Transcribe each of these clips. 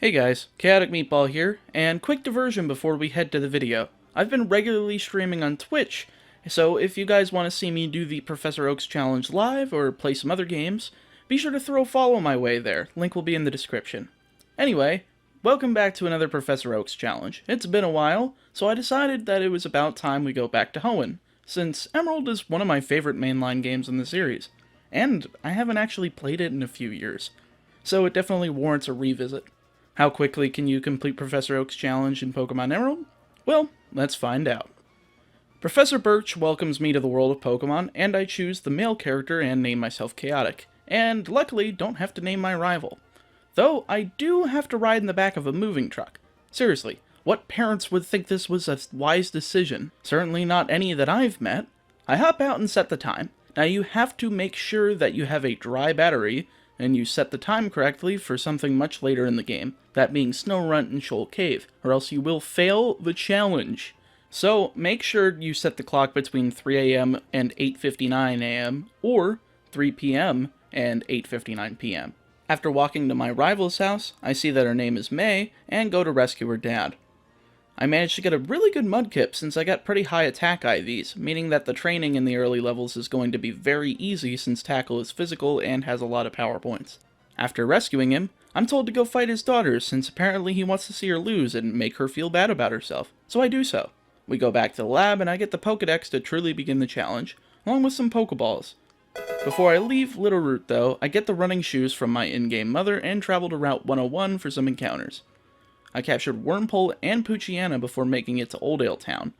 Hey guys, ChaoticMeatball here, and quick diversion before we head to the video. I've been regularly streaming on Twitch, so if you guys want to see me do the Professor Oaks Challenge live or play some other games, be sure to throw a follow my way there. Link will be in the description. Anyway, welcome back to another Professor Oaks Challenge. It's been a while, so I decided that it was about time we go back to Hoenn, since Emerald is one of my favorite mainline games in the series, and I haven't actually played it in a few years, so it definitely warrants a revisit. How quickly can you complete Professor Oak's challenge in Pokemon Emerald? Well, let's find out. Professor Birch welcomes me to the world of Pokemon, and I choose the male character and name myself Chaotic, and luckily don't have to name my rival. Though I do have to ride in the back of a moving truck. Seriously, what parents would think this was a wise decision? Certainly not any that I've met. I hop out and set the time. Now you have to make sure that you have a dry battery, and you set the time correctly for something much later in the game, that being Snorunt and Shoal Cave, or else you will fail the challenge. So make sure you set the clock between 3 AM and 8:59 AM, or 3 PM and 8:59 PM. After walking to my rival's house, I see that her name is May, and go to rescue her dad. I managed to get a really good Mudkip since I got pretty high attack IVs, meaning that the training in the early levels is going to be very easy since Tackle is physical and has a lot of power points. After rescuing him, I'm told to go fight his daughter since apparently he wants to see her lose and make her feel bad about herself, so I do so. We go back to the lab and I get the Pokedex to truly begin the challenge, along with some Pokeballs. Before I leave Little Root though, I get the running shoes from my in-game mother and travel to Route 101 for some encounters. I captured Wurmple and Poochyena before making it to Oldale Town.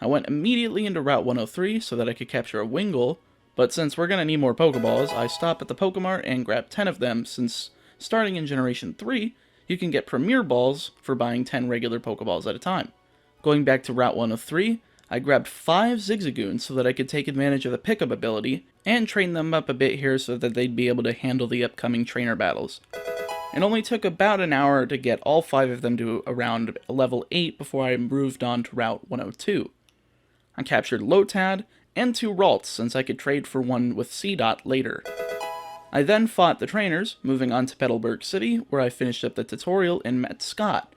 I went immediately into Route 103 so that I could capture a Wingull, but since we're gonna need more Pokeballs, I stop at the Pokemart and grab 10 of them since, starting in Generation 3, you can get Premier Balls for buying 10 regular Pokeballs at a time. Going back to Route 103, I grabbed 5 Zigzagoons so that I could take advantage of the pickup ability, and train them up a bit here so that they'd be able to handle the upcoming trainer battles. It only took about an hour to get all 5 of them to around level 8 before I moved on to Route 102. I captured Lotad and 2 Ralts since I could trade for one with C-Dot later. I then fought the trainers, moving on to Petalburg City, where I finished up the tutorial and met Scott.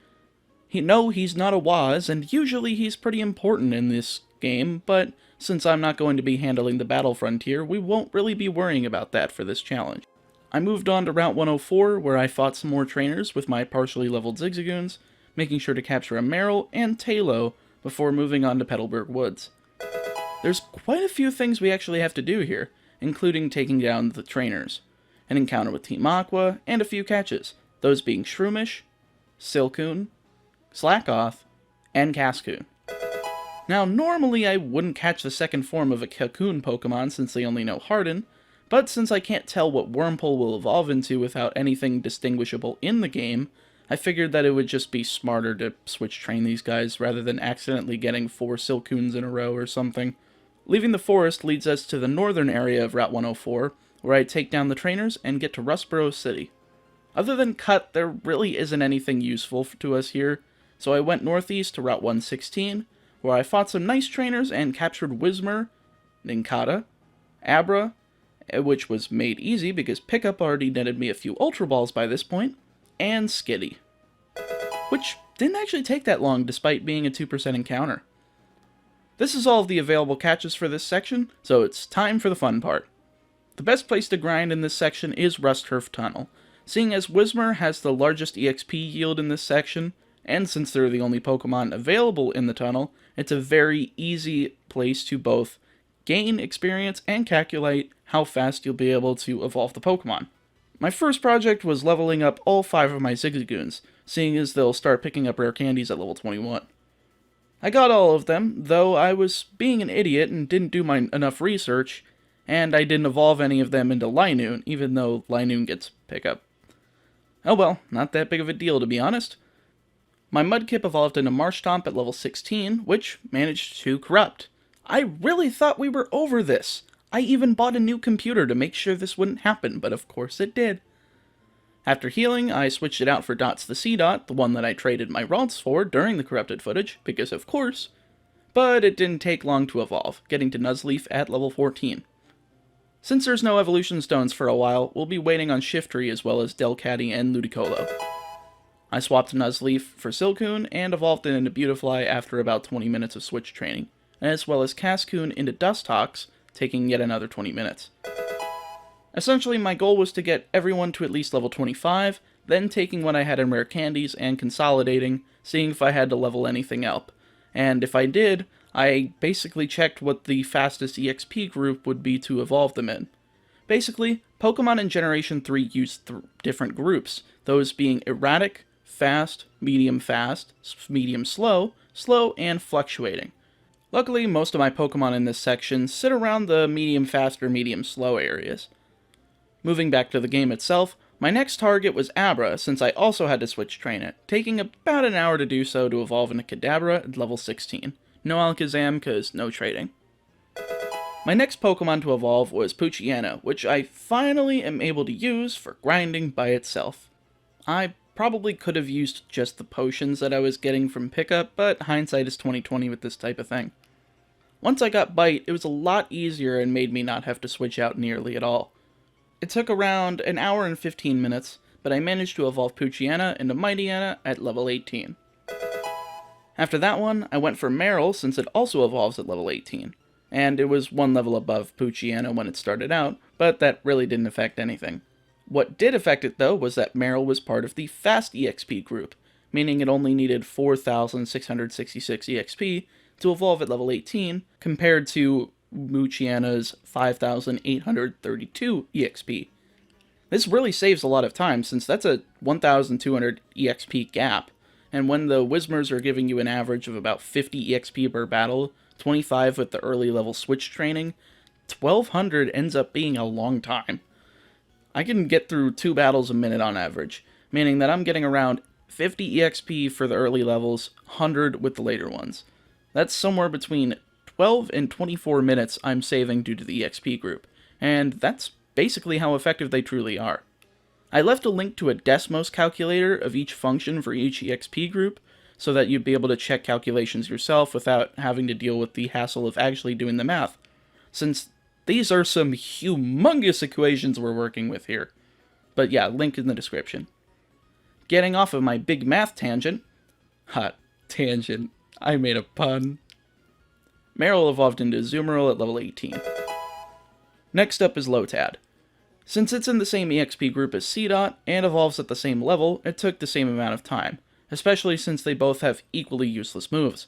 He's not a Waz, and usually he's pretty important in this game, but since I'm not going to be handling the Battle Frontier, we won't really be worrying about that for this challenge. I moved on to Route 104, where I fought some more trainers with my partially leveled Zigzagoons, making sure to capture a Marill and Tailo before moving on to Petalburg Woods. There's quite a few things we actually have to do here, including taking down the trainers, an encounter with Team Aqua, and a few catches, those being Shroomish, Silcoon, Slackoth, and Cascoon. Now, normally I wouldn't catch the second form of a Cocoon Pokemon since they only know Harden, but since I can't tell what Wurmple will evolve into without anything distinguishable in the game, I figured that it would just be smarter to switch train these guys rather than accidentally getting 4 Silcoons in a row or something. Leaving the forest leads us to the northern area of Route 104, where I take down the trainers and get to Rustboro City. Other than Cut, there really isn't anything useful to us here, so I went northeast to Route 116, where I fought some nice trainers and captured Whismur, Nincada, Abra, which was made easy because Pickup already netted me a few Ultra Balls by this point, and Skitty, which didn't actually take that long despite being a 2% encounter. This is all of the available catches for this section, so it's time for the fun part. The best place to grind in this section is Rusturf Tunnel, seeing as Whismur has the largest EXP yield in this section, and since they're the only Pokemon available in the tunnel, it's a very easy place to both gain experience and calculate how fast you'll be able to evolve the Pokemon. My first project was leveling up all 5 of my Zigzagoons, seeing as they'll start picking up rare candies at level 21. I got all of them, though I was being an idiot and didn't do enough research, and I didn't evolve any of them into Linoone, even though Linoone gets pickup. Oh well, not that big of a deal to be honest. My Mudkip evolved into Marshtomp at level 16, which managed to corrupt. I really thought we were over this. I even bought a new computer to make sure this wouldn't happen, but of course it did. After healing, I switched it out for Dots the C-Dot, the one that I traded my Ralts for during the corrupted footage, because of course, but it didn't take long to evolve, getting to Nuzleaf at level 14. Since there's no evolution stones for a while, we'll be waiting on Shiftry as well as Delcatty and Ludicolo. I swapped Nuzleaf for Silcoon and evolved it into Beautifly after about 20 minutes of switch training, as well as Cascoon into Dustox, taking yet another 20 minutes. Essentially, my goal was to get everyone to at least level 25, then taking what I had in rare candies and consolidating, seeing if I had to level anything up. And if I did, I basically checked what the fastest EXP group would be to evolve them in. Basically, Pokemon in Generation 3 use different groups, those being Erratic, Fast, Medium Slow, Slow, and Fluctuating. Luckily, most of my Pokemon in this section sit around the Medium Fast or Medium Slow areas. Moving back to the game itself, my next target was Abra, since I also had to switch train it, taking about an hour to do so to evolve into Kadabra at level 16. No Alakazam, cause no trading. My next Pokemon to evolve was Poochyena, which I finally am able to use for grinding by itself. I probably could have used just the potions that I was getting from pickup, but hindsight is 20/20 with this type of thing. Once I got Bite, it was a lot easier and made me not have to switch out nearly at all. It took around an hour and 15 minutes, but I managed to evolve Poochyena into Mightyena at level 18. After that one, I went for Marill since it also evolves at level 18, and it was one level above Poochyena when it started out, but that really didn't affect anything. What did affect it though was that Marill was part of the Fast EXP group, meaning it only needed 4,666 EXP to evolve at level 18, compared to Poochyena's 5,832 EXP. This really saves a lot of time, since that's a 1,200 EXP gap, and when the Whismurs are giving you an average of about 50 EXP per battle, 25 with the early level switch training, 1,200 ends up being a long time. I can get through 2 battles a minute on average, meaning that I'm getting around 50 EXP for the early levels, 100 with the later ones. That's somewhere between 12 and 24 minutes I'm saving due to the EXP group, and that's basically how effective they truly are. I left a link to a Desmos calculator of each function for each EXP group, so that you'd be able to check calculations yourself without having to deal with the hassle of actually doing the math, since these are some humongous equations we're working with here. But yeah, link in the description. Getting off of my big math tangent, tangent, I made a pun. Marill evolved into Azumarill at level 18. Next up is Lotad. Since it's in the same EXP group as Seedot and evolves at the same level, it took the same amount of time, especially since they both have equally useless moves.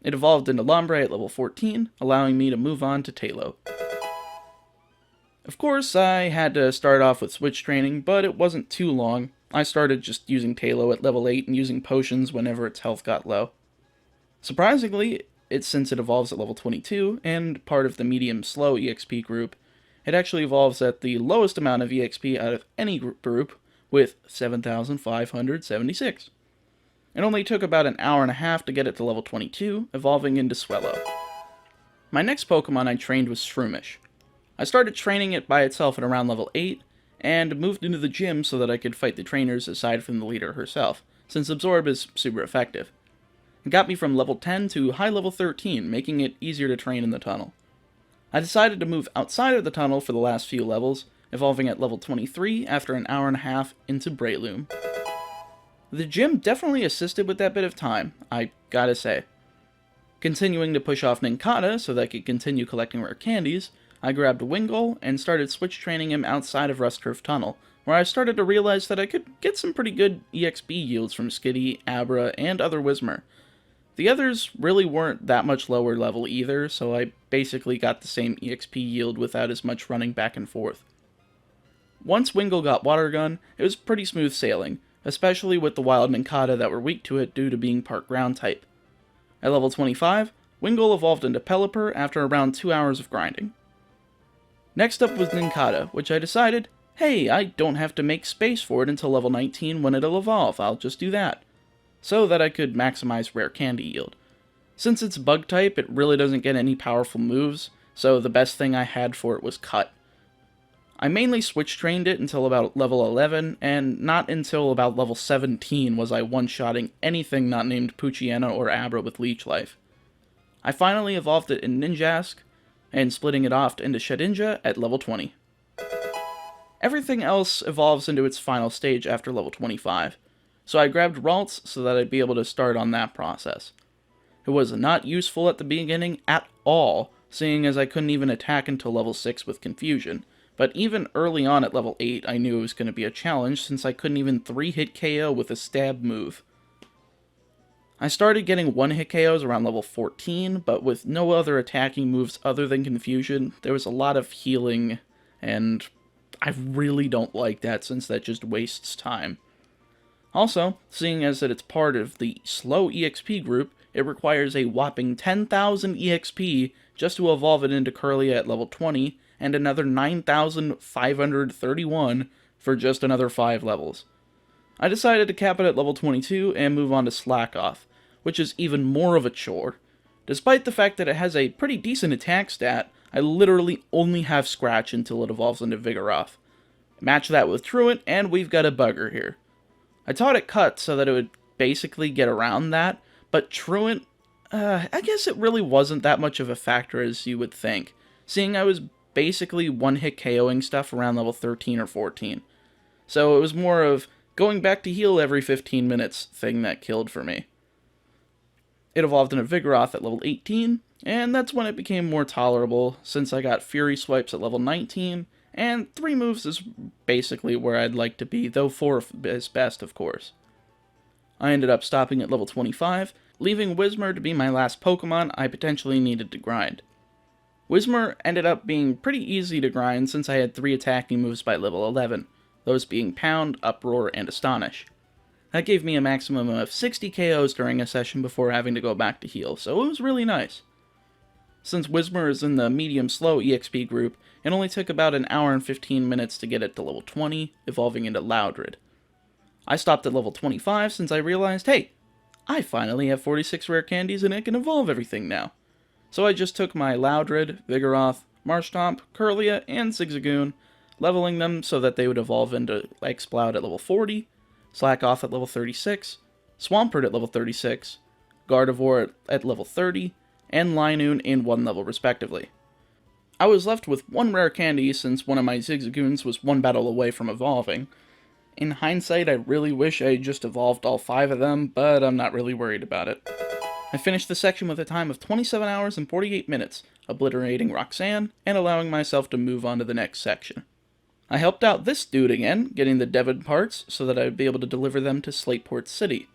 It evolved into Lombre at level 14, allowing me to move on to Tailo. Of course, I had to start off with switch training, but it wasn't too long. I started just using Tailo at level 8 and using potions whenever its health got low. Surprisingly, since it evolves at level 22, and part of the medium slow EXP group, it actually evolves at the lowest amount of EXP out of any group, with 7,576. It only took about an hour and a half to get it to level 22, evolving into Swellow. My next Pokemon I trained was Shroomish. I started training it by itself at around level 8, and moved into the gym so that I could fight the trainers aside from the leader herself, since Absorb is super effective. It got me from level 10 to high level 13, making it easier to train in the tunnel. I decided to move outside of the tunnel for the last few levels, evolving at level 23 after an hour and a half into Breloom. The gym definitely assisted with that bit of time, I gotta say. Continuing to push off Nincada so that I could continue collecting rare candies, I grabbed Wingull and started switch training him outside of Rusturf Tunnel, where I started to realize that I could get some pretty good EXP yields from Skitty, Abra, and other Whismur. The others really weren't that much lower level either, so I basically got the same EXP yield without as much running back and forth. Once Wingull got Water Gun, it was pretty smooth sailing, especially with the wild Nincada that were weak to it due to being part ground type. At level 25, Wingull evolved into Pelipper after around 2 hours of grinding. Next up was Nincada, which I decided, hey, I don't have to make space for it until level 19 when it'll evolve, I'll just do that, so that I could maximize rare candy yield. Since it's bug type, it really doesn't get any powerful moves, so the best thing I had for it was Cut. I mainly switch trained it until about level 11, and not until about level 17 was I one-shotting anything not named Poochyena or Abra with Leech Life. I finally evolved it in Ninjask, and splitting it off into Shedinja at level 20. Everything else evolves into its final stage after level 25. so I grabbed Ralts so that I'd be able to start on that process. It was not useful at the beginning at all, seeing as I couldn't even attack until level 6 with Confusion, but even early on at level 8 I knew it was going to be a challenge since I couldn't even 3-hit KO with a stab move. I started getting 1-hit KOs around level 14, but with no other attacking moves other than Confusion, there was a lot of healing, and I really don't like that since that just wastes time. Also, seeing as that it's part of the slow EXP group, it requires a whopping 10,000 EXP just to evolve it into Kirlia at level 20, and another 9,531 for just another 5 levels. I decided to cap it at level 22 and move on to Slack Off, which is even more of a chore. Despite the fact that it has a pretty decent attack stat, I literally only have Scratch until it evolves into Vigoroth. Match that with Truant, and we've got a bugger here. I taught it Cut so that it would basically get around that, but Truant, I guess it really wasn't that much of a factor as you would think, seeing I was basically one-hit KOing stuff around level 13 or 14. So it was more of going back to heal every 15 minutes thing that killed for me. It evolved into Vigoroth at level 18, and that's when it became more tolerable, since I got Fury Swipes at level 19, and 3 moves is basically where I'd like to be, though 4 is best, of course. I ended up stopping at level 25, leaving Whismur to be my last Pokemon I potentially needed to grind. Whismur ended up being pretty easy to grind since I had 3 attacking moves by level 11, those being Pound, Uproar, and Astonish. That gave me a maximum of 60 KOs during a session before having to go back to heal, so it was really nice. Since Whismur is in the medium-slow EXP group, it only took about an hour and 15 minutes to get it to level 20, evolving into Loudred. I stopped at level 25 since I realized, hey, I finally have 46 rare candies and I can evolve everything now. So I just took my Loudred, Vigoroth, Marshtomp, Kirlia, and Zigzagoon, leveling them so that they would evolve into Exploud at level 40, Slack Off at level 36, Swampert at level 36, Gardevoir at level 30, and Linoon in 1 level respectively. I was left with 1 rare candy since one of my Zigzagoons was 1 battle away from evolving. In hindsight, I really wish I had just evolved all 5 of them, but I'm not really worried about it. I finished the section with a time of 27 hours and 48 minutes, obliterating Roxanne, and allowing myself to move on to the next section. I helped out this dude again, getting the Devon parts so that I would be able to deliver them to Slateport City.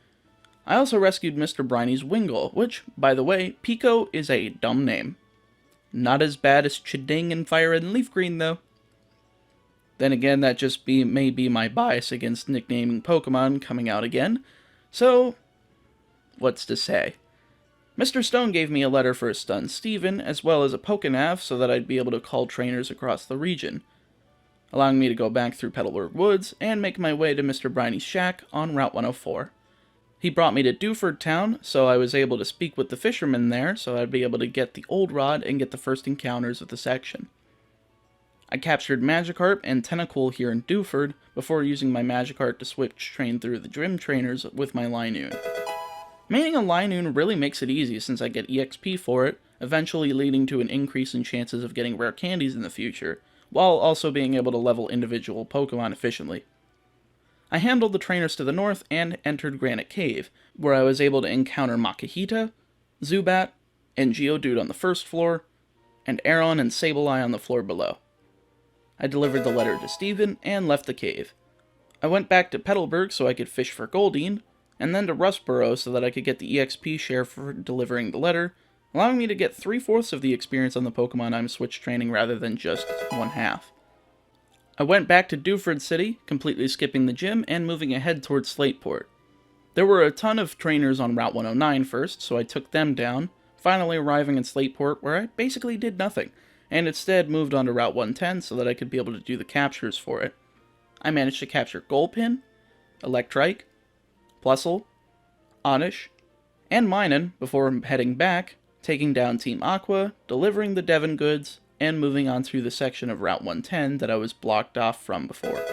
I also rescued Mr. Briney's Wingull, which, by the way, Pico is a dumb name. Not as bad as Chiding and Fire and Leaf Green, though. Then again, that just may be my bias against nicknaming Pokemon coming out again, so what's to say? Mr. Stone gave me a letter for a stunned Steven, as well as a Pokenav so that I'd be able to call trainers across the region, allowing me to go back through Petalburg Woods and make my way to Mr. Briney's shack on Route 104. He brought me to Dewford Town, so I was able to speak with the fishermen there, so I'd be able to get the old rod and get the first encounters of the section. I captured Magikarp and Tentacool here in Dewford, before using my Magikarp to switch train through the gym trainers with my Linoon. Maining a Linoon really makes it easy since I get EXP for it, eventually leading to an increase in chances of getting rare candies in the future, while also being able to level individual Pokemon efficiently. I handled the trainers to the north and entered Granite Cave, where I was able to encounter Makihita, Zubat, and Geodude on the first floor, and Aron and Sableye on the floor below. I delivered the letter to Steven and left the cave. I went back to Petalburg so I could fish for Goldeen, and then to Rustboro so that I could get the EXP share for delivering the letter, allowing me to get 3/4 of the experience on the Pokemon I'm switch training rather than just 1/2. I went back to Dewford City, completely skipping the gym and moving ahead towards Slateport. There were a ton of trainers on Route 109 first, so I took them down, finally arriving in Slateport where I basically did nothing, and instead moved on to Route 110 so that I could be able to do the captures for it. I managed to capture Gulpin, Electrike, Plusle, Oddish, and Minun before heading back, taking down Team Aqua, delivering the Devon goods, and moving on through the section of Route 110 that I was blocked off from before.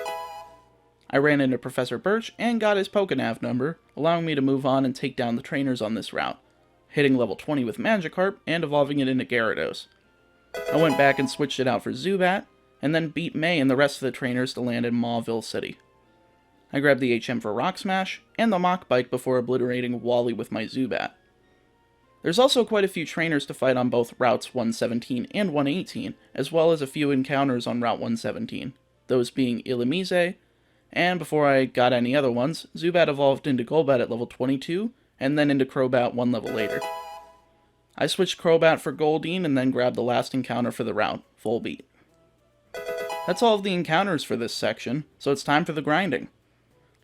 I ran into Professor Birch and got his Pokenav number, allowing me to move on and take down the trainers on this route, hitting level 20 with Magikarp and evolving it into Gyarados. I went back and switched it out for Zubat, and then beat May and the rest of the trainers to land in Mauville City. I grabbed the HM for Rock Smash, and the Mach Bike before obliterating Wally with my Zubat. There's also quite a few trainers to fight on both routes 117 and 118, as well as a few encounters on Route 117, those being Illumise, and before I got any other ones, Zubat evolved into Golbat at level 22, and then into Crobat one level later. I switched Crobat for Goldeen and then grabbed the last encounter for the route, Volbeat. That's all of the encounters for this section, so it's time for the grinding.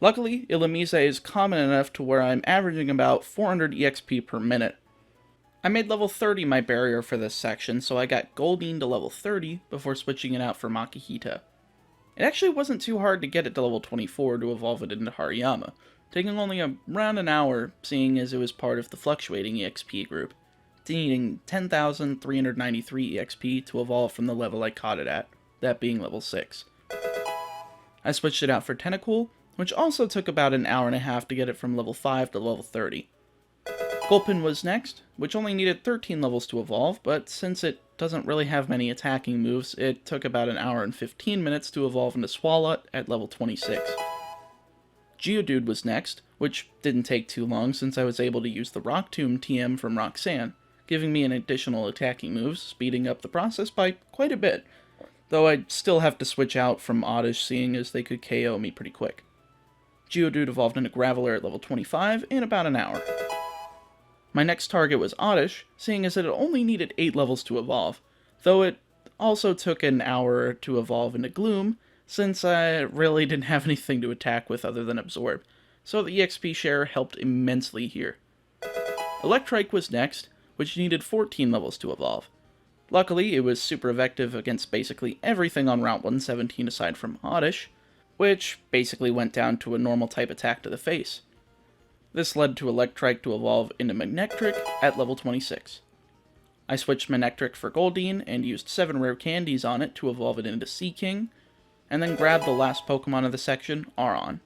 Luckily, Illumise is common enough to where I'm averaging about 400 EXP per minute. I made level 30 my barrier for this section, so I got Goldeen to level 30 before switching it out for Makihita. It actually wasn't too hard to get it to level 24 to evolve it into Hariyama, taking only around an hour, seeing as it was part of the fluctuating EXP group, needing 10,393 EXP to evolve from the level I caught it at, that being level 6. I switched it out for Tentacool, which also took about an hour and a half to get it from level 5 to level 30. Gulpin was next, which only needed 13 levels to evolve, but since it doesn't really have many attacking moves, it took about an hour and 15 minutes to evolve into Swalot at level 26. Geodude was next, which didn't take too long since I was able to use the Rock Tomb TM from Roxanne, giving me an additional attacking moves, speeding up the process by quite a bit, though I'd still have to switch out from Oddish seeing as they could KO me pretty quick. Geodude evolved into Graveler at level 25 in about an hour. My next target was Oddish, seeing as it only needed 8 levels to evolve, though it also took an hour to evolve into Gloom, since I really didn't have anything to attack with other than Absorb, so the EXP share helped immensely here. Electrike was next, which needed 14 levels to evolve. Luckily, it was super effective against basically everything on Route 117 aside from Oddish, which basically went down to a normal type attack to the face. This led to Electrike to evolve into Manectric at level 26. I switched Manectric for Goldeen and used 7 rare candies on it to evolve it into Seaking, and then grabbed the last Pokemon of the section, Aron.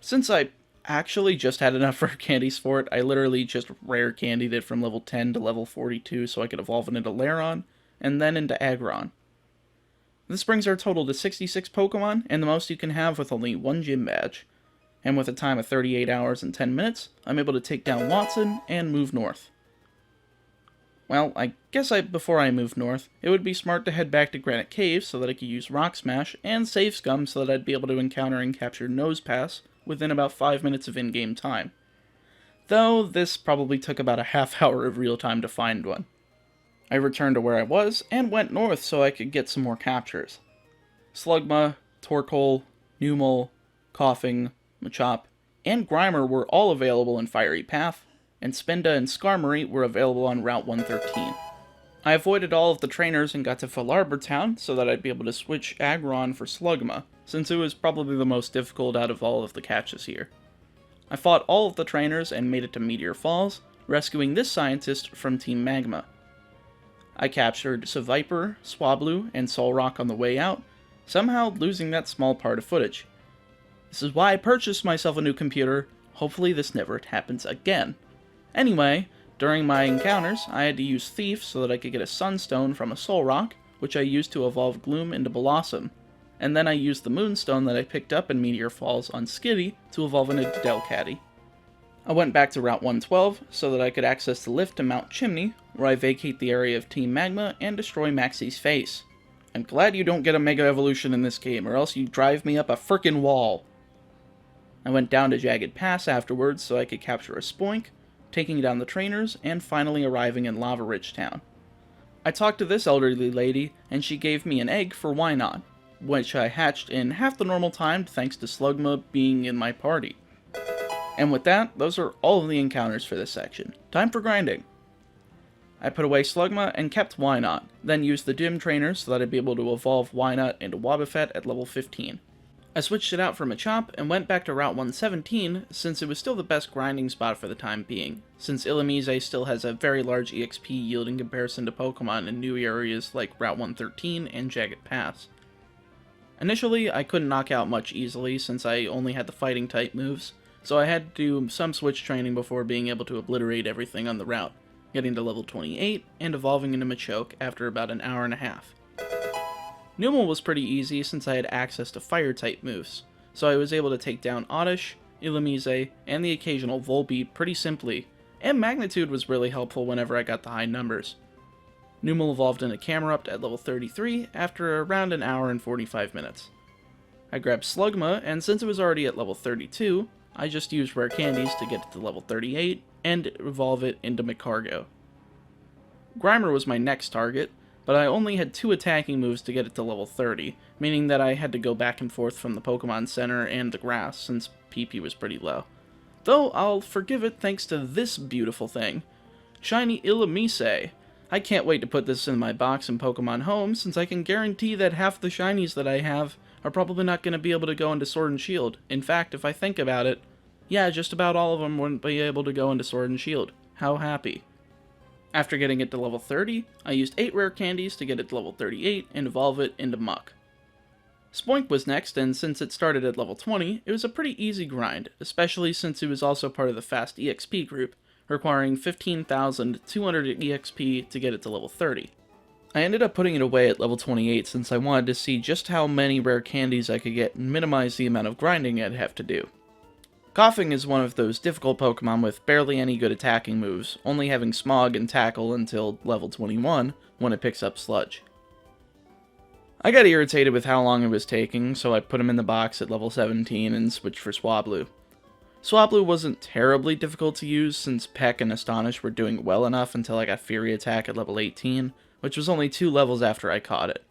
Since I actually just had enough rare candies for it, I literally just rare candied it from level 10 to level 42 so I could evolve it into Lairon, and then into Aggron. This brings our total to 66 Pokemon, and the most you can have with only 1 gym badge. And with a time of 38 hours and 10 minutes, I'm able to take down Watson and move north. Well, I guess before I move north, it would be smart to head back to Granite Cave so that I could use Rock Smash and Save Scum so that I'd be able to encounter and capture Nosepass within about 5 minutes of in-game time. Though this probably took about a half hour of real time to find one. I returned to where I was and went north so I could get some more captures. Slugma, Torkoal, Numel, Coughing, Machop, and Grimer were all available in Fiery Path, and Spinda and Skarmory were available on Route 113. I avoided all of the trainers and got to Falarbor Town so that I'd be able to switch Aggron for Slugma, since it was probably the most difficult out of all of the catches here. I fought all of the trainers and made it to Meteor Falls, rescuing this scientist from Team Magma. I captured Seviper, Swablu, and Solrock on the way out, somehow losing that small part of footage. This is why I purchased myself a new computer. Hopefully this never happens again. Anyway, during my encounters, I had to use Thief so that I could get a Sunstone from a Solrock, which I used to evolve Gloom into Blossom. And then I used the Moonstone that I picked up in Meteor Falls on Skitty to evolve into Delcatty. I went back to Route 112 so that I could access the lift to Mount Chimney, where I vacate the area of Team Magma and destroy Maxie's face. I'm glad you don't get a Mega Evolution in this game, or else you drive me up a frickin' wall. I went down to Jagged Pass afterwards so I could capture a Spoink, taking down the trainers, and finally arriving in Lavaridge Town. I talked to this elderly lady, and she gave me an egg for Why Not, which I hatched in half the normal time thanks to Slugma being in my party. And with that, those are all of the encounters for this section. Time for grinding. I put away Slugma and kept Why Not, then used the Gym Trainer so that I'd be able to evolve Why Not into Wobbuffet at level 15. I switched it out for Machop and went back to Route 117 since it was still the best grinding spot for the time being, since Illumise still has a very large EXP yield in comparison to Pokemon in new areas like Route 113 and Jagged Pass. Initially, I couldn't knock out much easily since I only had the fighting type moves, so I had to do some switch training before being able to obliterate everything on the route, getting to level 28 and evolving into Machoke after about an hour and a half. Numel was pretty easy since I had access to fire type moves, so I was able to take down Oddish, Illumise, and the occasional Volbeat pretty simply, and Magnitude was really helpful whenever I got the high numbers. Numel evolved into Camerupt at level 33 after around an hour and 45 minutes. I grabbed Slugma, and since it was already at level 32, I just used rare candies to get it to level 38 and evolve it into Macargo. Grimer was my next target, but I only had 2 attacking moves to get it to level 30, meaning that I had to go back and forth from the Pokemon Center and the grass since PP was pretty low. Though I'll forgive it thanks to this beautiful thing. Shiny Illumise. I can't wait to put this in my box in Pokemon Home since I can guarantee that half the shinies that I have are probably not going to be able to go into Sword and Shield. In fact, if I think about it, yeah, just about all of them wouldn't be able to go into Sword and Shield. How happy. After getting it to level 30, I used 8 rare candies to get it to level 38 and evolve it into Muck. Spoink was next, and since it started at level 20, it was a pretty easy grind, especially since it was also part of the Fast EXP group, requiring 15,200 EXP to get it to level 30. I ended up putting it away at level 28 since I wanted to see just how many rare candies I could get and minimize the amount of grinding I'd have to do. Coughing is one of those difficult Pokemon with barely any good attacking moves, only having Smog and Tackle until level 21 when it picks up Sludge. I got irritated with how long it was taking, so I put him in the box at level 17 and switched for Swablu. Swablu wasn't terribly difficult to use since Peck and Astonish were doing well enough until I got Fury Attack at level 18, which was only 2 levels after I caught it.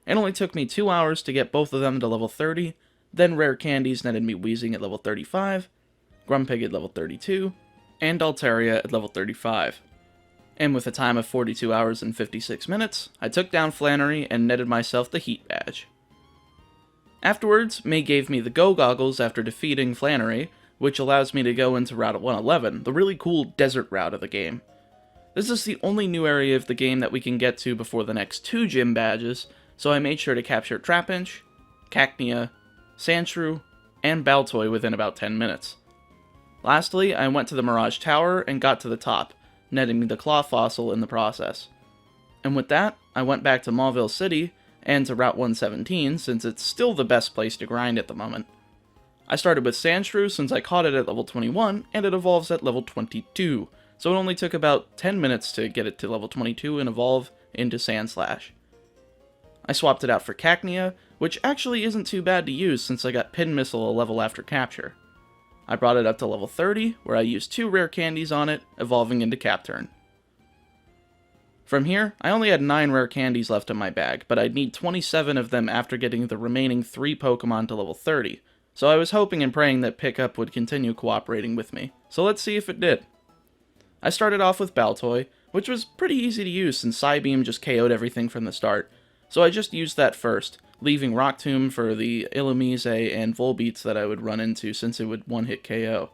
It only took me 2 hours to get both of them to level 30, then rare candies netted me Weezing at level 35, Grumpig at level 32, and Altaria at level 35. And with a time of 42 hours and 56 minutes, I took down Flannery and netted myself the Heat Badge. Afterwards, May gave me the Go Goggles after defeating Flannery, which allows me to go into Route 111, the really cool desert route of the game. This is the only new area of the game that we can get to before the next 2 gym badges, so I made sure to capture Trapinch, Cacnea, Sandshrew, and Baltoy within about 10 minutes. Lastly, I went to the Mirage Tower and got to the top, netting the Claw Fossil in the process. And with that, I went back to Mauville City and to Route 117 since it's still the best place to grind at the moment. I started with Sandshrew since I caught it at level 21 and it evolves at level 22, so it only took about 10 minutes to get it to level 22 and evolve into Sandslash. I swapped it out for Cacnea, which actually isn't too bad to use since I got Pin Missile a level after capture. I brought it up to level 30, where I used 2 rare candies on it, evolving into Capturn. From here, I only had 9 rare candies left in my bag, but I'd need 27 of them after getting the remaining 3 Pokemon to level 30, so I was hoping and praying that Pickup would continue cooperating with me, so let's see if it did. I started off with Baltoy, which was pretty easy to use since Psybeam just KO'd everything from the start, so I just used that first, leaving Rock Tomb for the Illumise and Volbeats that I would run into since it would one-hit KO.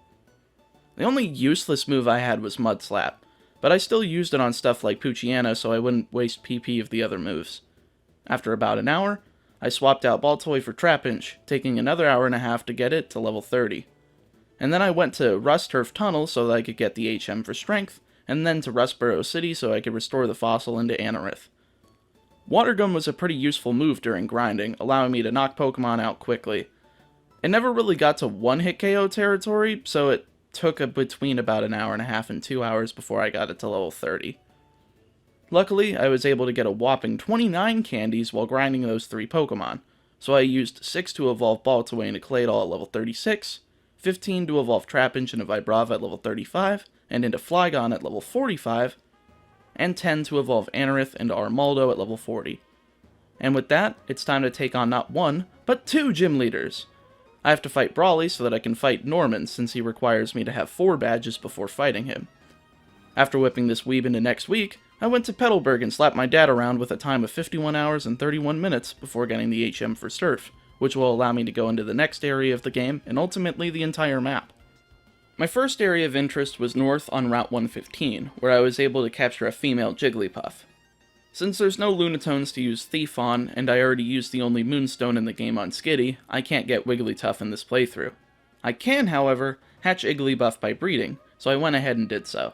The only useless move I had was Mud Slap, but I still used it on stuff like Poochyena so I wouldn't waste PP of the other moves. After about an hour, I swapped out Baltoy for Trapinch, taking another hour and a half to get it to level 30. And then I went to Rusturf Tunnel so that I could get the HM for Strength, and then to Rustboro City so I could restore the fossil into Anorith. Water Gun was a pretty useful move during grinding, allowing me to knock Pokemon out quickly. It never really got to one-hit KO territory, so it took between about an hour and a half and 2 hours before I got it to level 30. Luckily, I was able to get a whopping 29 candies while grinding those 3 Pokemon, so I used 6 to evolve Baltoy into Claydol at level 36, 15 to evolve Trapinch into Vibrava at level 35, and into Flygon at level 45, and 10 to evolve Anorith into Armaldo at level 40. And with that, it's time to take on not 1, but 2 gym leaders. I have to fight Brawly so that I can fight Norman since he requires me to have 4 badges before fighting him. After whipping this weeb into next week, I went to Petalburg and slapped my dad around with a time of 51 hours and 31 minutes before getting the HM for Surf, which will allow me to go into the next area of the game and ultimately the entire map. My first area of interest was north on Route 115, where I was able to capture a female Jigglypuff. Since there's no Lunatones to use Thief on, and I already used the only Moonstone in the game on Skitty, I can't get Wigglytuff in this playthrough. I can, however, hatch Igglybuff by breeding, so I went ahead and did so.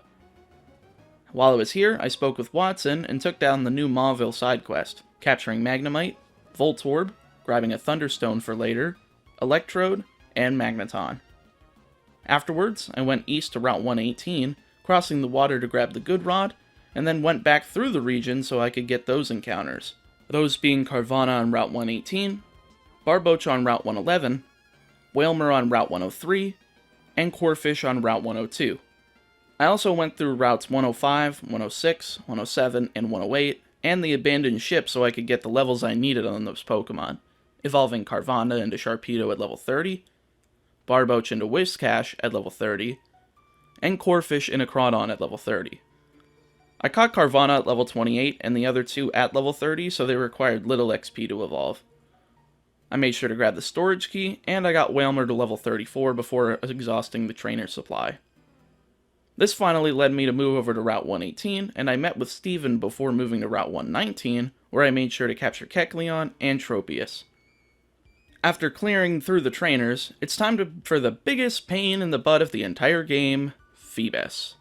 While I was here, I spoke with Watson and took down the new Mauville side quest, capturing Magnemite, Voltorb, grabbing a Thunderstone for later, Electrode, and Magneton. Afterwards, I went east to Route 118, crossing the water to grab the Good Rod, and then went back through the region so I could get those encounters. Those being Carvana on Route 118, Barboach on Route 111, Whalmer on Route 103, and Corefish on Route 102. I also went through routes 105, 106, 107, and 108, and the abandoned ship so I could get the levels I needed on those Pokemon, evolving Carvana into Sharpedo at level 30, Barboach into Whiscash at level 30, and Corefish into Crawdon at level 30. I caught Carvana at level 28 and the other two at level 30, so they required little XP to evolve. I made sure to grab the storage key, and I got Whalmer to level 34 before exhausting the trainer supply. This finally led me to move over to Route 118, and I met with Steven before moving to Route 119, where I made sure to capture Kecleon and Tropius. After clearing through the trainers, it's time for the biggest pain in the butt of the entire game, Phoebus.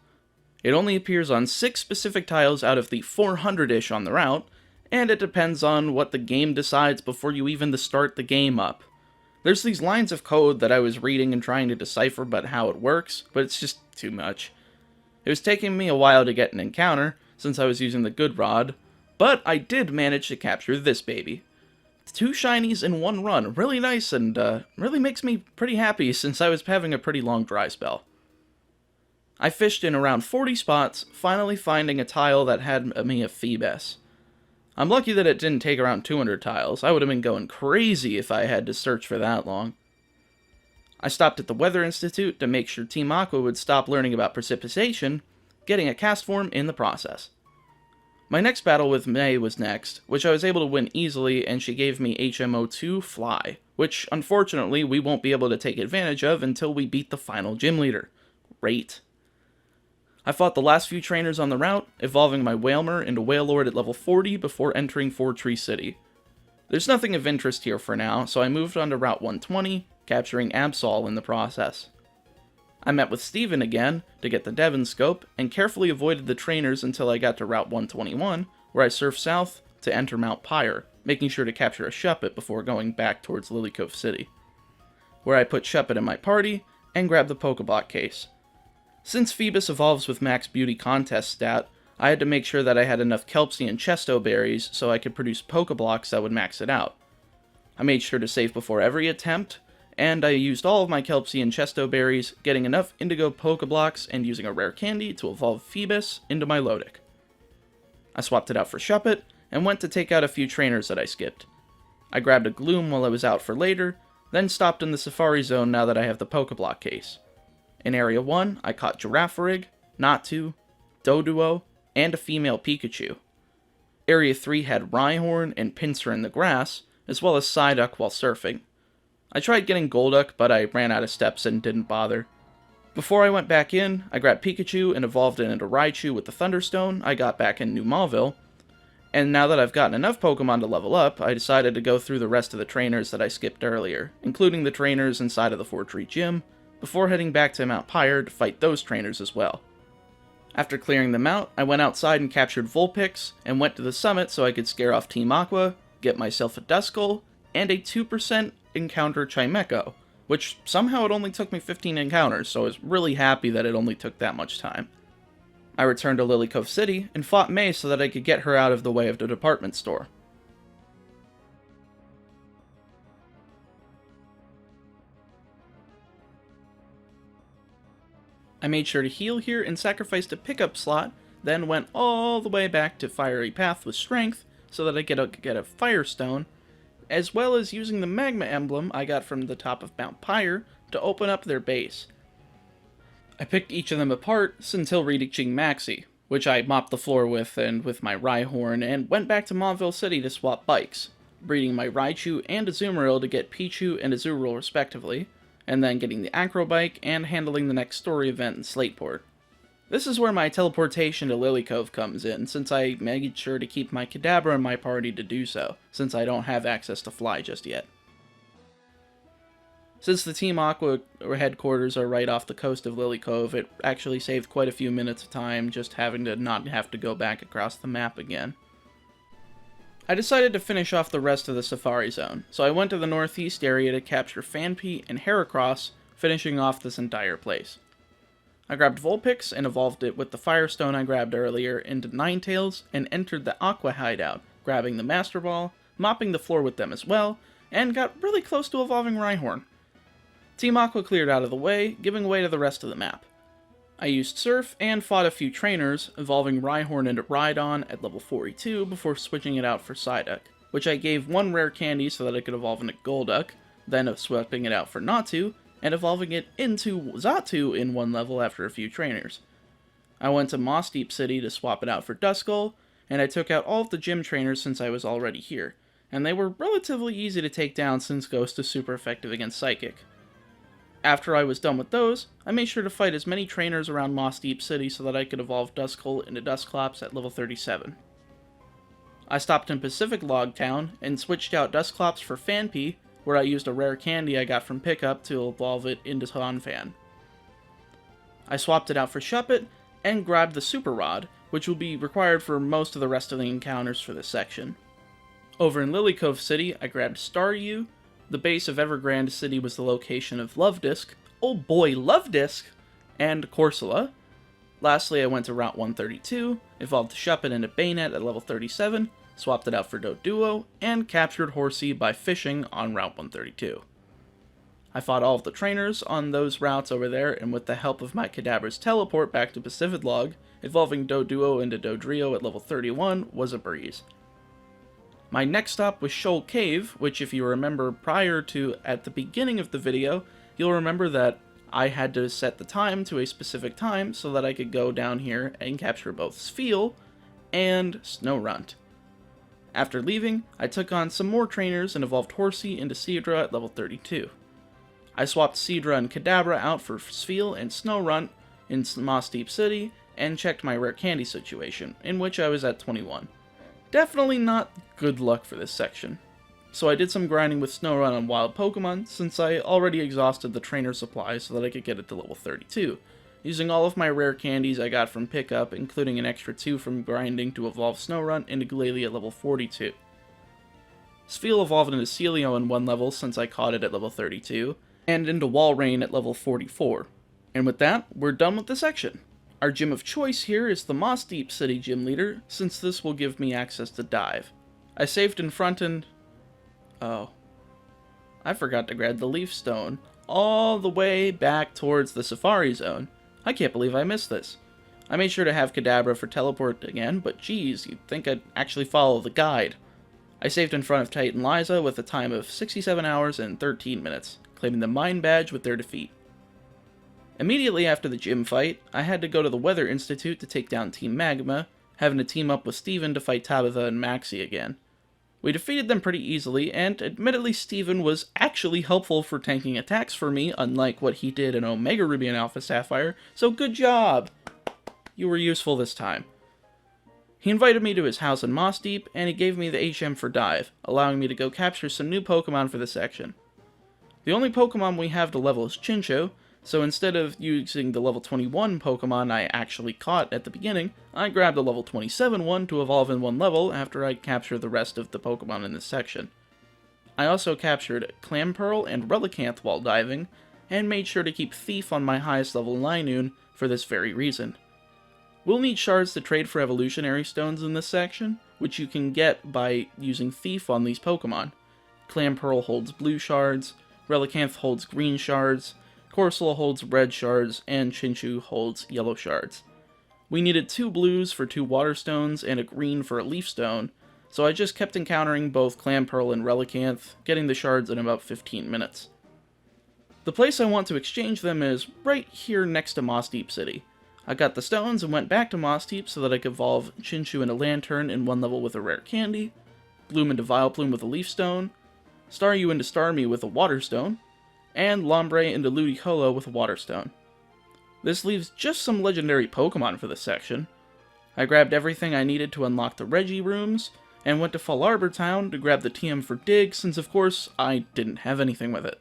It only appears on 6 specific tiles out of the 400-ish on the route, and it depends on what the game decides before you even start the game up. There's these lines of code that I was reading and trying to decipher about how it works, but it's just too much. It was taking me a while to get an encounter, since I was using the Good Rod, but I did manage to capture this baby. 2 shinies in one run, really nice, and really makes me pretty happy since I was having a pretty long dry spell. I fished in around 40 spots, finally finding a tile that had me a Phoebus. I'm lucky that it didn't take around 200 tiles. I would have been going crazy if I had to search for that long. I stopped at the Weather Institute to make sure Team Aqua would stop learning about precipitation, getting a cast form in the process. My next battle with May was next, which I was able to win easily, and she gave me HMO2 Fly, which unfortunately we won't be able to take advantage of until we beat the final gym leader. Great. I fought the last few trainers on the route, evolving my Whalmer into Wailord at level 40 before entering Four Tree City. There's nothing of interest here for now, so I moved on to Route 120, capturing Absol in the process. I met with Steven again to get the Devon Scope, and carefully avoided the trainers until I got to Route 121, where I surfed south to enter Mount Pyre, making sure to capture a Shuppet before going back towards Lillycove City, where I put Shuppet in my party and grabbed the Pokeblock case. Since Phoebus evolves with Max Beauty Contest stat, I had to make sure that I had enough Kelpsie and Chesto berries so I could produce Pokeblocks that would max it out. I made sure to save before every attempt, and I used all of my Kelpsie and Chesto berries, getting enough Indigo Pokeblocks and using a rare candy to evolve Phoebus into my Milotic. I swapped it out for Shuppet, and went to take out a few trainers that I skipped. I grabbed a Gloom while I was out for later, then stopped in the Safari Zone now that I have the Pokeblock case. In Area 1, I caught Girafarig, Natu, Doduo, and a female Pikachu. Area 3 had Rhyhorn and Pinsir in the grass, as well as Psyduck while surfing. I tried getting Golduck, but I ran out of steps and didn't bother. Before I went back in, I grabbed Pikachu and evolved it into Raichu with the Thunderstone I got back in New Mauville, and now that I've gotten enough Pokemon to level up, I decided to go through the rest of the trainers that I skipped earlier, including the trainers inside of the Four Tree Gym, before heading back to Mount Pyre to fight those trainers as well. After clearing them out, I went outside and captured Vulpix, and went to the summit so I could scare off Team Aqua, get myself a Duskull, and a 2% encounter Chimecho, which somehow it only took me 15 encounters, so I was really happy that it only took that much time. I returned to Lillycove City, and fought May so that I could get her out of the way of the department store. I made sure to heal here and sacrificed a pickup slot, then went all the way back to Fiery Path with Strength so that I could get a Firestone, as well as using the Magma Emblem I got from the top of Mount Pyre to open up their base. I picked each of them apart until reaching Maxie, which I mopped the floor with and with my Rhyhorn, and went back to Mauville City to swap bikes, breeding my Raichu and Azumarill to get Pichu and Azurill respectively, and then getting the Acrobike and handling the next story event in Slateport. This is where my teleportation to Lillycove comes in, since I made sure to keep my Kadabra in my party to do so, since I don't have access to fly just yet. Since the Team Aqua headquarters are right off the coast of Lillycove, it actually saved quite a few minutes of time just having to not have to go back across the map again. I decided to finish off the rest of the Safari Zone, so I went to the northeast area to capture Fanpy and Heracross, finishing off this entire place. I grabbed Vulpix and evolved it with the Firestone I grabbed earlier into Ninetales and entered the Aqua Hideout, grabbing the Master Ball, mopping the floor with them as well, and got really close to evolving Rhyhorn. Team Aqua cleared out of the way, giving way to the rest of the map. I used Surf and fought a few trainers, evolving Rhyhorn into Rhydon at level 42 before switching it out for Psyduck, which I gave one rare candy so that it could evolve into Golduck, then swapping it out for Natu, and evolving it into Xatu in one level after a few trainers. I went to Mossdeep City to swap it out for Duskull, and I took out all of the gym trainers since I was already here, and they were relatively easy to take down since Ghost is super effective against Psychic. After I was done with those, I made sure to fight as many trainers around Mossdeep City so that I could evolve Duskull into Dusclops at level 37. I stopped in Pacific Log Town and switched out Dusclops for Fanpy, where I used a rare candy I got from Pickup to evolve it into Tonfan. I swapped it out for Shuppet and grabbed the Super Rod, which will be required for most of the rest of the encounters for this section. Over in Lillycove City, I grabbed Staryu. The base of Evergrande City was the location of Lovedisk, oh boy, Lovedisk, and Corsola. Lastly, I went to Route 132, evolved Shuppet into Bayonet at level 37, swapped it out for Doduo, and captured Horsey by fishing on Route 132. I fought all of the trainers on those routes over there, and with the help of my Kadabra's teleport back to Pacific Log, evolving Doduo into Dodrio at level 31 was a breeze. My next stop was Shoal Cave, which if you remember prior to at the beginning of the video, you'll remember that I had to set the time to a specific time so that I could go down here and capture both Spheal and Snorunt. After leaving, I took on some more trainers and evolved Horsey into Seadra at level 32. I swapped Seadra and Kadabra out for Spheal and Snorunt in Mossdeep City, and checked my rare candy situation, in which I was at 21. Definitely not good luck for this section. So I did some grinding with Snorunt on wild Pokemon, since I already exhausted the trainer supply so that I could get it to level 32. Using all of my rare candies I got from Pickup, including an extra 2 from grinding to evolve Snorunt into Glalie at level 42. Spheal evolved into Celio in one level since I caught it at level 32, and into Walrein at level 44. And with that, we're done with the section. Our gym of choice here is the Mossdeep City Gym Leader, since this will give me access to Dive. I saved in front and... oh. I forgot to grab the Leaf Stone, all the way back towards the Safari Zone. I can't believe I missed this. I made sure to have Kadabra for teleport again, but geez, you'd think I'd actually follow the guide. I saved in front of Titan Liza with a time of 67 hours and 13 minutes, claiming the Mind Badge with their defeat. Immediately after the gym fight, I had to go to the Weather Institute to take down Team Magma, having to team up with Steven to fight Tabitha and Maxie again. We defeated them pretty easily, and admittedly Steven was actually helpful for tanking attacks for me, unlike what he did in Omega Ruby and Alpha Sapphire, so good job! You were useful this time. He invited me to his house in Mossdeep, and he gave me the HM for Dive, allowing me to go capture some new Pokemon for the section. The only Pokemon we have to level is Chinchou, so instead of using the level 21 Pokemon I actually caught at the beginning, I grabbed a level 27 one to evolve in one level after I captured the rest of the Pokemon in this section. I also captured Clamperl and Relicanth while diving, and made sure to keep Thief on my highest level Linoon for this very reason. We'll need shards to trade for evolutionary stones in this section, which you can get by using Thief on these Pokemon. Clamperl holds blue shards, Relicanth holds green shards, Corsola holds red shards, and Chinchou holds yellow shards. We needed 2 blues for 2 water stones and a green for a leaf stone, so I just kept encountering both Clamperl and Relicanth, getting the shards in about 15 minutes. The place I want to exchange them is right here next to Mossdeep City. I got the stones and went back to Mossdeep so that I could evolve Chinchou into Lantern in one level with a rare candy, Gloom into Vileplume with a leaf stone, Staryu into Starmie with a water stone, and Lombre into Ludicolo with a water stone. This leaves just some legendary Pokemon for this section. I grabbed everything I needed to unlock the Reggie rooms, and went to Fall Arbor Town to grab the TM for Dig, since of course I didn't have anything with it.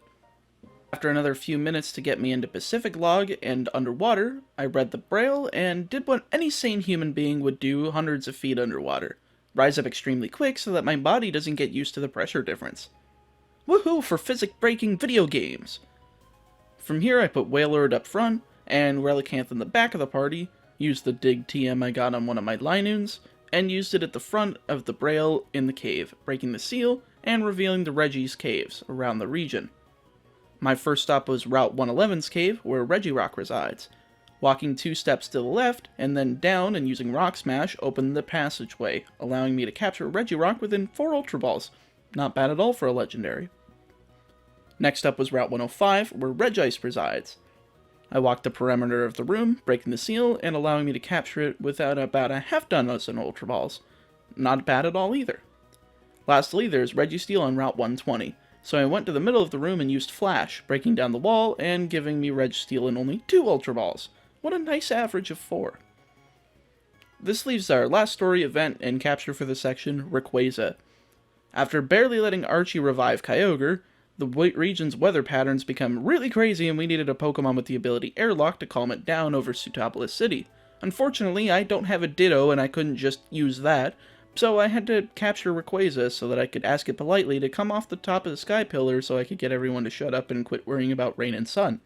After another few minutes to get me into Pacific Log and underwater, I read the Braille and did what any sane human being would do hundreds of feet underwater. rise up extremely quick so that my body doesn't get used to the pressure difference. Woohoo for physics-breaking video games! From here I put Wailord up front, and Relicanth in the back of the party, used the dig TM I got on one of my Linoons, and used it at the front of the Braille in the cave, breaking the seal and revealing the Reggie's caves around the region. My first stop was Route 111's cave, where Regirock resides. Walking 2 steps to the left, and then down and using Rock Smash opened the passageway, allowing me to capture Regirock within 4 Ultra Balls. Not bad at all for a legendary. Next up was Route 105, where Regice resides. I walked the perimeter of the room, breaking the seal, and allowing me to capture it without about a half-dozen Ultra Balls. Not bad at all either. Lastly, there's Registeel on Route 120, so I went to the middle of the room and used Flash, breaking down the wall and giving me Registeel in only 2 Ultra Balls. What a nice average of 4. This leaves our last story event and capture for the section, Rayquaza. After barely letting Archie revive Kyogre, the region's weather patterns become really crazy and we needed a Pokemon with the ability Airlock to calm it down over Sootopolis City. Unfortunately, I don't have a Ditto and I couldn't just use that, so I had to capture Rayquaza so that I could ask it politely to come off the top of the Sky Pillar so I could get everyone to shut up and quit worrying about rain and sun.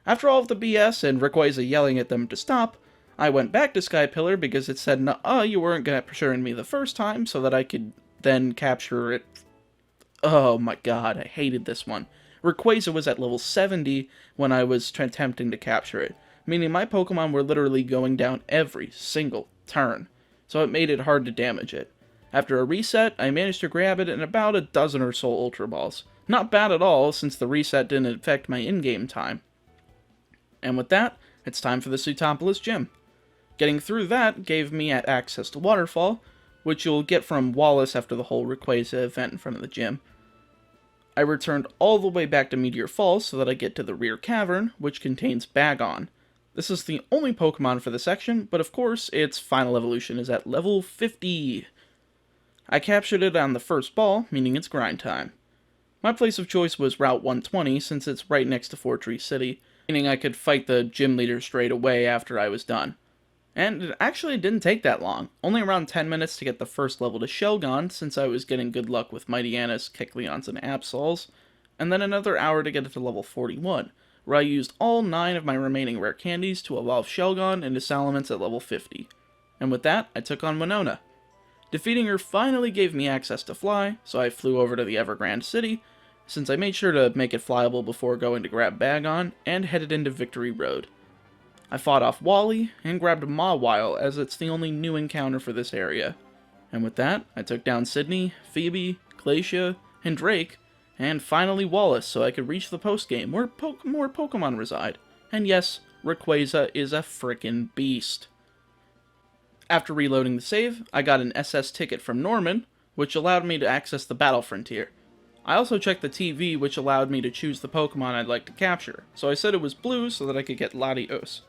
After all of the BS and Rayquaza yelling at them to stop, I went back to Sky Pillar because it said, "Nuh-uh, you weren't capturing me the first time," so that I could then capture it. Oh my god, I hated this one. Rayquaza was at level 70 when I was attempting to capture it, meaning my Pokemon were literally going down every single turn, so it made it hard to damage it. After a reset, I managed to grab it in about a dozen or so Ultra Balls. Not bad at all, since the reset didn't affect my in-game time. And with that, it's time for the Sootopolis Gym. Getting through that gave me access to Waterfall, which you'll get from Wallace after the whole Rayquaza event in front of the gym. I returned all the way back to Meteor Falls so that I get to the rear cavern, which contains Bagon. This is the only Pokemon for the section, but of course, its final evolution is at level 50. I captured it on the first ball, meaning it's grind time. My place of choice was Route 120 since it's right next to Fortree City, meaning I could fight the gym leader straight away after I was done. And it actually didn't take that long, only around 10 minutes to get the first level to Shelgon, since I was getting good luck with Mightyana's, Kecleons, and Absols, and then another hour to get it to level 41, where I used all 9 of my remaining rare candies to evolve Shelgon into Salamence at level 50. And with that, I took on Winona. Defeating her finally gave me access to fly, so I flew over to the Evergrande City, since I made sure to make it flyable before going to grab Bagon, and headed into Victory Road. I fought off Wally, and grabbed Mawile, as it's the only new encounter for this area. And with that, I took down Sydney, Phoebe, Glacia, and Drake, and finally Wallace, so I could reach the postgame, where more Pokemon reside. And yes, Rayquaza is a frickin' beast. After reloading the save, I got an SS ticket from Norman, which allowed me to access the Battle Frontier. I also checked the TV, which allowed me to choose the Pokemon I'd like to capture, so I said it was blue so that I could get Latios.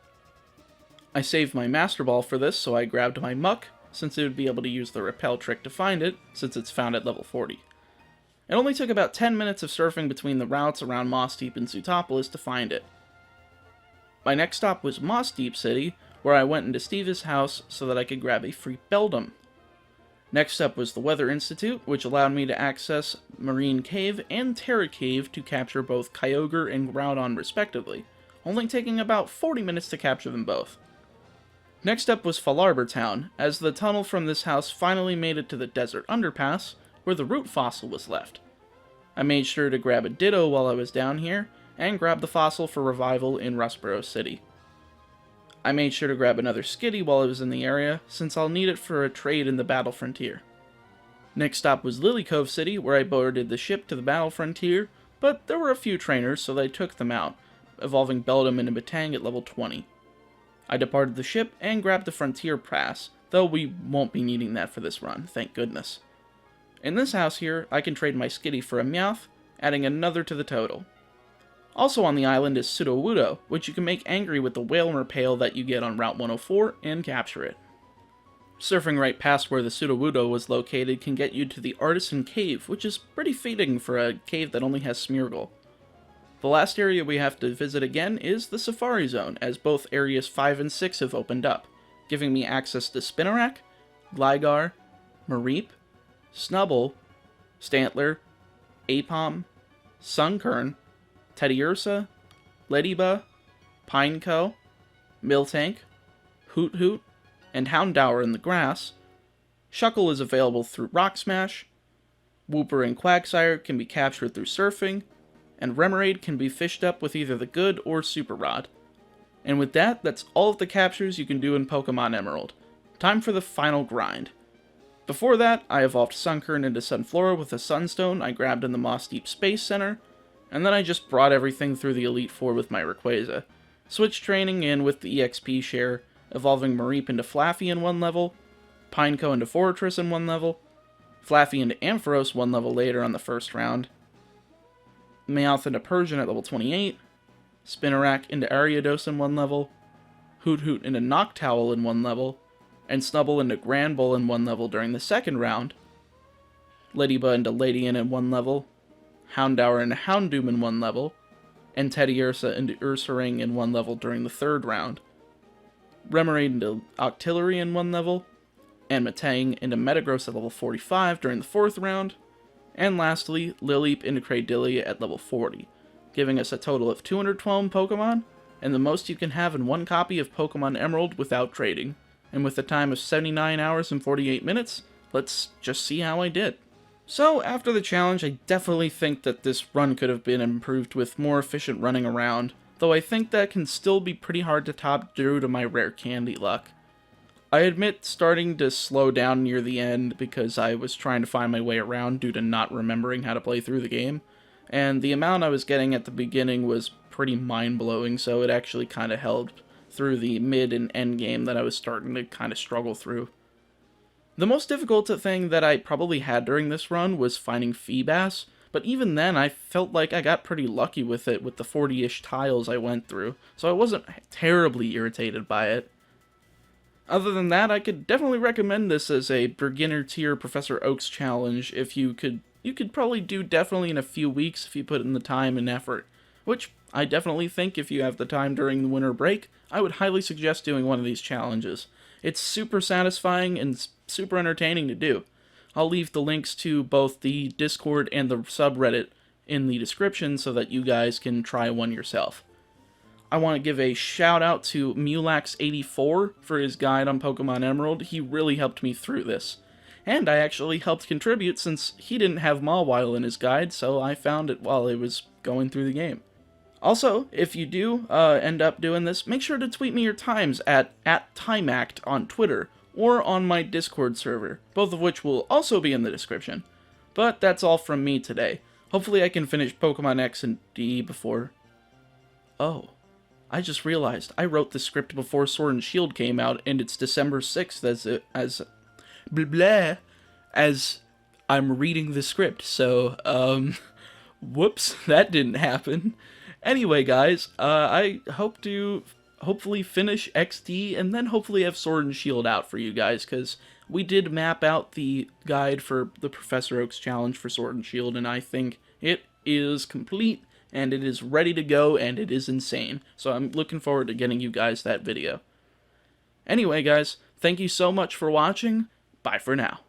I saved my Master Ball for this, so I grabbed my Muck, since it would be able to use the Repel trick to find it, since it's found at level 40. It only took about 10 minutes of surfing between the routes around Mossdeep and Sootopolis to find it. My next stop was Mossdeep City, where I went into Steve's house so that I could grab a free Beldum. Next up was the Weather Institute, which allowed me to access Marine Cave and Terra Cave to capture both Kyogre and Groudon respectively, only taking about 40 minutes to capture them both. Next up was Falarbor Town, as the tunnel from this house finally made it to the Desert Underpass, where the root fossil was left. I made sure to grab a Ditto while I was down here, and grab the fossil for revival in Rustboro City. I made sure to grab another Skitty while I was in the area, since I'll need it for a trade in the Battle Frontier. Next stop was Lillycove City, where I boarded the ship to the Battle Frontier, but there were a few trainers, so they took them out, evolving Beldum into Batang at level 20. I departed the ship and grabbed the Frontier Pass, though we won't be needing that for this run, thank goodness. In this house here, I can trade my Skitty for a Meowth, adding another to the total. Also on the island is Sudowoodo, which you can make angry with the Whale Repale that you get on Route 104 and capture it. Surfing right past where the Sudowoodo was located can get you to the Artisan Cave, which is pretty fitting for a cave that only has Smeargle. The last area we have to visit again is the Safari Zone, as both Areas 5 and 6 have opened up, giving me access to Spinarak, Gligar, Mareep, Snubbull, Stantler, Apom, Sunkern, Teddiursa, Ladybug, Pineco, Miltank, Hoot Hoot, and Houndour in the grass. Shuckle is available through Rock Smash. Wooper and Quagsire can be captured through surfing, and Remoraid can be fished up with either the Good or Super Rod. And with that, that's all of the captures you can do in Pokemon Emerald. Time for the final grind. Before that, I evolved Sunkern into Sunflora with a Sunstone I grabbed in the Mossdeep Space Center, and then I just brought everything through the Elite Four with my Rayquaza. Switch training in with the EXP share, evolving Mareep into Flaffy in 1 level, Pineco into Fortress in 1 level, Flaffy into Ampharos 1 level later on the first round, Meowth into Persian at level 28, Spinarak into Ariados in 1 level, Hoot Hoot into Noctowl in 1 level, and Snubbull into Granbull in 1 level during the second round, Ladybug into Ladian in 1 level, Houndour into Houndoom in 1 level, and Teddiursa into Ursaring in 1 level during the third round, Remoraid into Octillery in 1 level, and Metang into Metagross at level 45 during the fourth round, and lastly, Lileep into Cradily at level 40, giving us a total of 212 Pokemon, and the most you can have in one copy of Pokemon Emerald without trading. And with a time of 79 hours and 48 minutes, let's just see how I did. So, after the challenge, I definitely think that this run could have been improved with more efficient running around, though I think that can still be pretty hard to top due to my rare candy luck. I admit starting to slow down near the end because I was trying to find my way around due to not remembering how to play through the game, and the amount I was getting at the beginning was pretty mind-blowing, so it actually kind of helped through the mid and end game that I was starting to kind of struggle through. The most difficult thing that I probably had during this run was finding Feebas, but even then I felt like I got pretty lucky with it with the 40-ish tiles I went through, so I wasn't terribly irritated by it. Other than that, I could definitely recommend this as a beginner tier Professor Oak's challenge if you could probably do definitely in a few weeks if you put in the time and effort, which I definitely think if you have the time during the winter break, I would highly suggest doing one of these challenges. It's super satisfying and super entertaining to do. I'll leave the links to both the Discord and the subreddit in the description so that you guys can try one yourself. I want to give a shout out to Mulax84 for his guide on Pokemon Emerald. He really helped me through this. And I actually helped contribute since he didn't have Mawile in his guide, so I found it while I was going through the game. Also, if you do end up doing this, make sure to tweet me your times at @TimeAct on Twitter or on my Discord server, both of which will also be in the description. But that's all from me today. Hopefully I can finish Pokemon X and D before... Oh, I just realized I wrote the script before Sword and Shield came out, and it's December 6th as I'm reading the script, so, whoops, that didn't happen. Anyway, guys, I hope to hopefully finish XD and then hopefully have Sword and Shield out for you guys, because we did map out the guide for the Professor Oak's challenge for Sword and Shield, and I think it is complete, and it is ready to go, and it is insane. So I'm looking forward to getting you guys that video. Anyway, guys, thank you so much for watching. Bye for now.